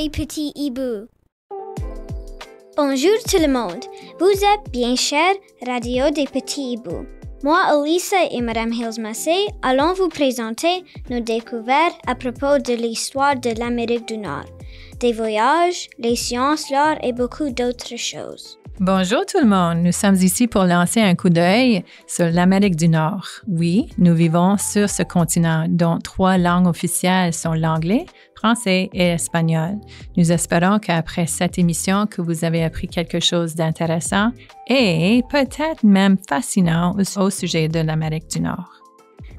des petits hiboux. Bonjour tout le monde, vous êtes bien cher Radio des petits hiboux. Moi, Elisa et Madame Hills Massé allons vous présenter nos découvertes à propos de l'histoire de l'Amérique du Nord, des voyages, les sciences, l'art et beaucoup d'autres choses. Bonjour tout le monde, nous sommes ici pour lancer un coup d'œil sur l'Amérique du Nord. Oui, nous vivons sur ce continent dont 3 langues officielles sont l'anglais, français et espagnol. Nous espérons qu'après cette émission que vous avez appris quelque chose d'intéressant et peut-être même fascinant au sujet de l'Amérique du Nord.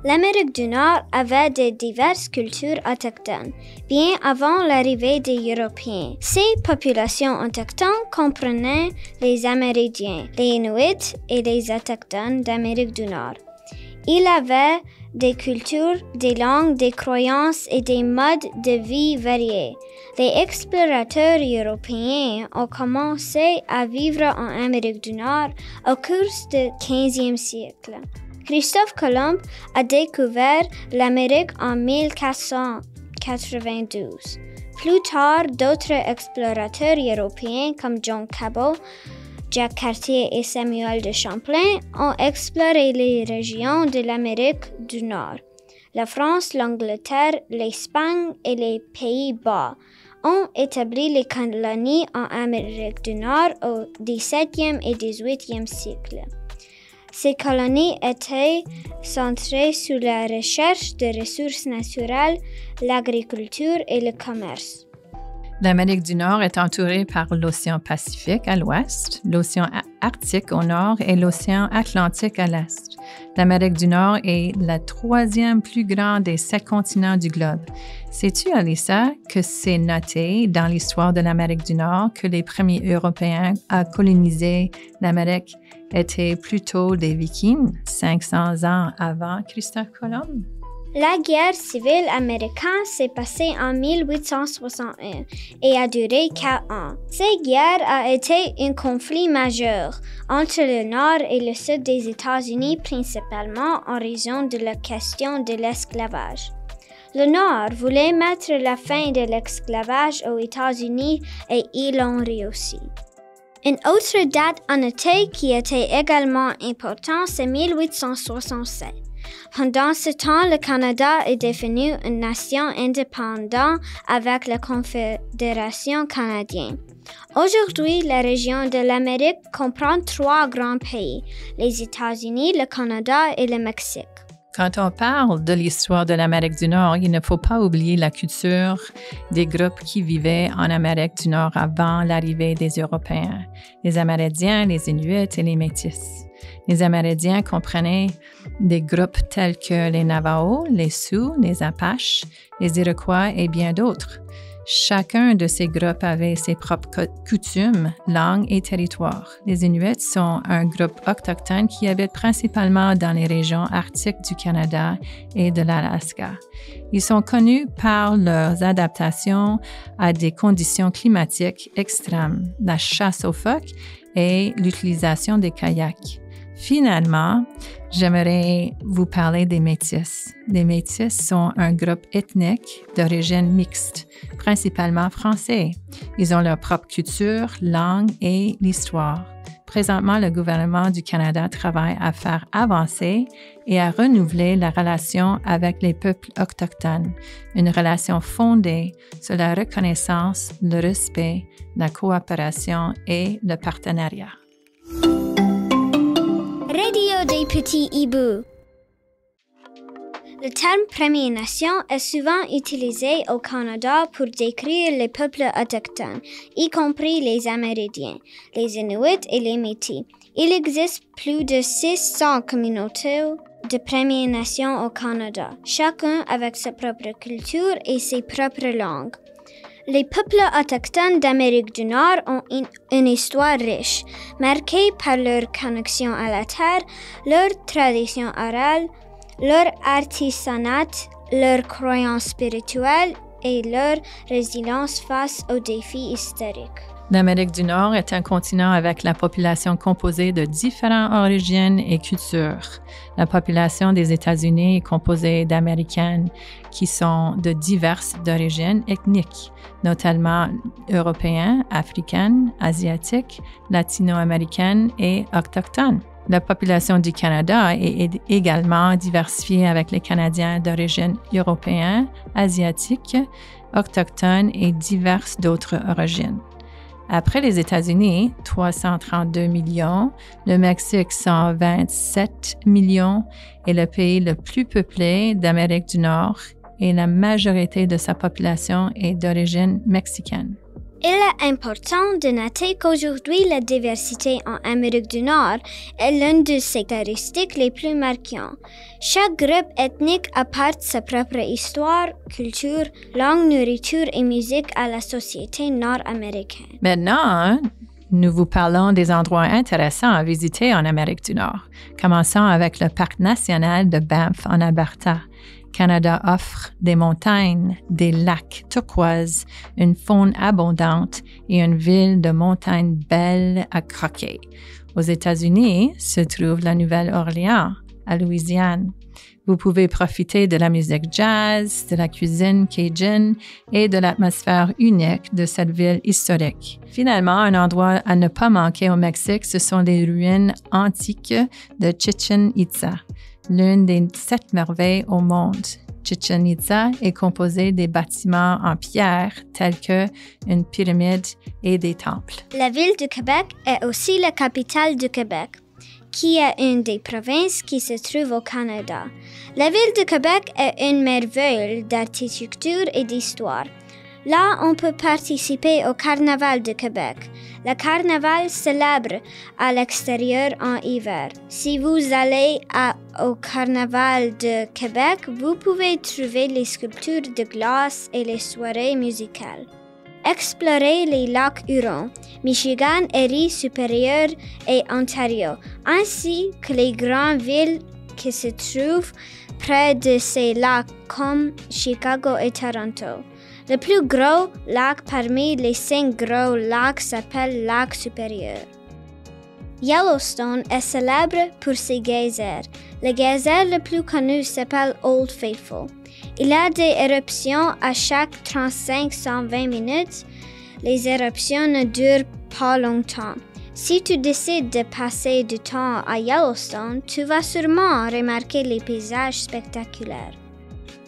L'Amérique du Nord avait de diverses cultures autochtones, bien avant l'arrivée des Européens. Ces populations autochtones comprenaient les Amérindiens, les Inuits et les Autochtones d'Amérique du Nord. Il avait des cultures, des langues, des croyances et des modes de vie variés. Les explorateurs européens ont commencé à vivre en Amérique du Nord au cours du 15e siècle. Christophe Colomb a découvert l'Amérique en 1492. Plus tard, d'autres explorateurs européens comme John Cabot, Jacques Cartier et Samuel de Champlain ont exploré les régions de l'Amérique du Nord. La France, l'Angleterre, l'Espagne et les Pays-Bas ont établi les colonies en Amérique du Nord au XVIIe et XVIIIe siècle. Ces colonies étaient centrées sur la recherche de ressources naturelles, l'agriculture et le commerce. L'Amérique du Nord est entourée par l'océan Pacifique à l'ouest, l'océan Arctique au nord et l'océan Atlantique à l'est. L'Amérique du Nord est la 3e plus grande des 7 continents du globe. Sais-tu, Alissa, que c'est noté dans l'histoire de l'Amérique du Nord que les premiers Européens à coloniser l'Amérique étaient plutôt des Vikings, 500 ans avant Christophe Colomb? La guerre civile américaine s'est passée en 1861 et a duré 4 ans. Cette guerre a été un conflit majeur entre le nord et le sud des États-Unis, principalement en raison de la question de l'esclavage. Le Nord voulait mettre la fin de l'esclavage aux États-Unis et ils l'ont réussi. Une autre date à noter qui était également importante, c'est 1867. Pendant ce temps, le Canada est devenu une nation indépendante avec la Confédération canadienne. Aujourd'hui, la région de l'Amérique comprend 3 grands pays, les États-Unis, le Canada et le Mexique. Quand on parle de l'histoire de l'Amérique du Nord, il ne faut pas oublier la culture des groupes qui vivaient en Amérique du Nord avant l'arrivée des Européens, les Amérindiens, les Inuits et les Métis. Les Amérindiens comprenaient des groupes tels que les Navajos, les Sioux, les Apaches, les Iroquois et bien d'autres. Chacun de ces groupes avait ses propres coutumes, langues et territoires. Les Inuits sont un groupe autochtone qui habite principalement dans les régions arctiques du Canada et de l'Alaska. Ils sont connus par leurs adaptations à des conditions climatiques extrêmes, la chasse aux phoques et l'utilisation des kayaks. Finalement, j'aimerais vous parler des Métis. Les Métis sont un groupe ethnique d'origine mixte, principalement français. Ils ont leur propre culture, langue et l'histoire. Présentement, le gouvernement du Canada travaille à faire avancer et à renouveler la relation avec les peuples autochtones, une relation fondée sur la reconnaissance, le respect, la coopération et le partenariat. Radio des petits hiboux. Le terme Première Nation est souvent utilisé au Canada pour décrire les peuples autochtones, y compris les Amérindiens, les Inuits et les Métis. Il existe plus de 600 communautés de Premières Nations au Canada, chacun avec sa propre culture et ses propres langues. Les peuples autochtones d'Amérique du Nord ont une histoire riche, marquée par leur connexion à la terre, leur tradition orale, leur artisanat, leurs croyances spirituelles et leur résilience face aux défis historiques. L'Amérique du Nord est un continent avec la population composée de différentes origines et cultures. La population des États-Unis est composée d'Américaines qui sont de diverses origines ethniques, notamment européennes, africaines, asiatiques, latino-américaines et autochtones. La population du Canada est également diversifiée avec les Canadiens d'origine européenne, asiatique, autochtone et diverses d'autres origines. Après les États-Unis, 332 millions, le Mexique, 127 millions, est le pays le plus peuplé d'Amérique du Nord et la majorité de sa population est d'origine mexicaine. Il est important de noter qu'aujourd'hui, la diversité en Amérique du Nord est l'une de ses caractéristiques les plus marquantes. Chaque groupe ethnique apporte sa propre histoire, culture, langue, nourriture et musique à la société nord-américaine. Maintenant, nous vous parlons des endroits intéressants à visiter en Amérique du Nord. Commençons avec le Parc national de Banff en Alberta. Canada offre des montagnes, des lacs turquoises, une faune abondante et une ville de montagnes belle à croquer. Aux États-Unis se trouve la Nouvelle-Orléans, à Louisiane. Vous pouvez profiter de la musique jazz, de la cuisine cajun et de l'atmosphère unique de cette ville historique. Finalement, un endroit à ne pas manquer au Mexique, ce sont les ruines antiques de Chichén Itzá, l'une des 7 merveilles au monde. Chichén Itzá est composée des bâtiments en pierre tels que une pyramide et des temples. La ville de Québec est aussi la capitale du Québec, qui est une des provinces qui se trouve au Canada. La ville de Québec est une merveille d'architecture et d'histoire. Là, on peut participer au Carnaval de Québec. Le carnaval célèbre à l'extérieur en hiver. Si vous allez au Carnaval de Québec, vous pouvez trouver les sculptures de glace et les soirées musicales. Explorez les lacs Huron, Michigan, Erie supérieure et Ontario, ainsi que les grandes villes qui se trouvent près de ces lacs comme Chicago et Toronto. Le plus gros lac parmi les 5 gros lacs s'appelle Lac supérieur. Yellowstone est célèbre pour ses geysers. Le geyser le plus connu s'appelle Old Faithful. Il y a des éruptions à chaque 35-120 minutes. Les éruptions ne durent pas longtemps. Si tu décides de passer du temps à Yellowstone, tu vas sûrement remarquer les paysages spectaculaires.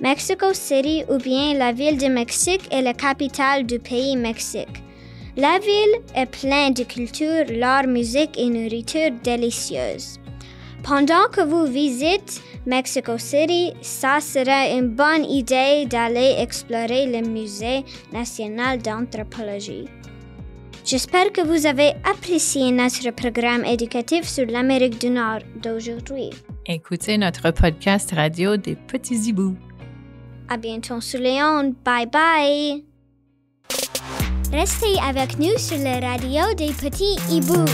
Mexico City ou bien la ville de Mexique est la capitale du pays Mexique. La ville est pleine de culture, l'art, musique et nourriture délicieuse. Pendant que vous visitez Mexico City, ça serait une bonne idée d'aller explorer le Musée national d'anthropologie. J'espère que vous avez apprécié notre programme éducatif sur l'Amérique du Nord d'aujourd'hui. Écoutez notre podcast radio des Petits Hiboux. À bientôt sur les ondes. Bye bye! Restez avec nous sur la radio des Petits Hiboux.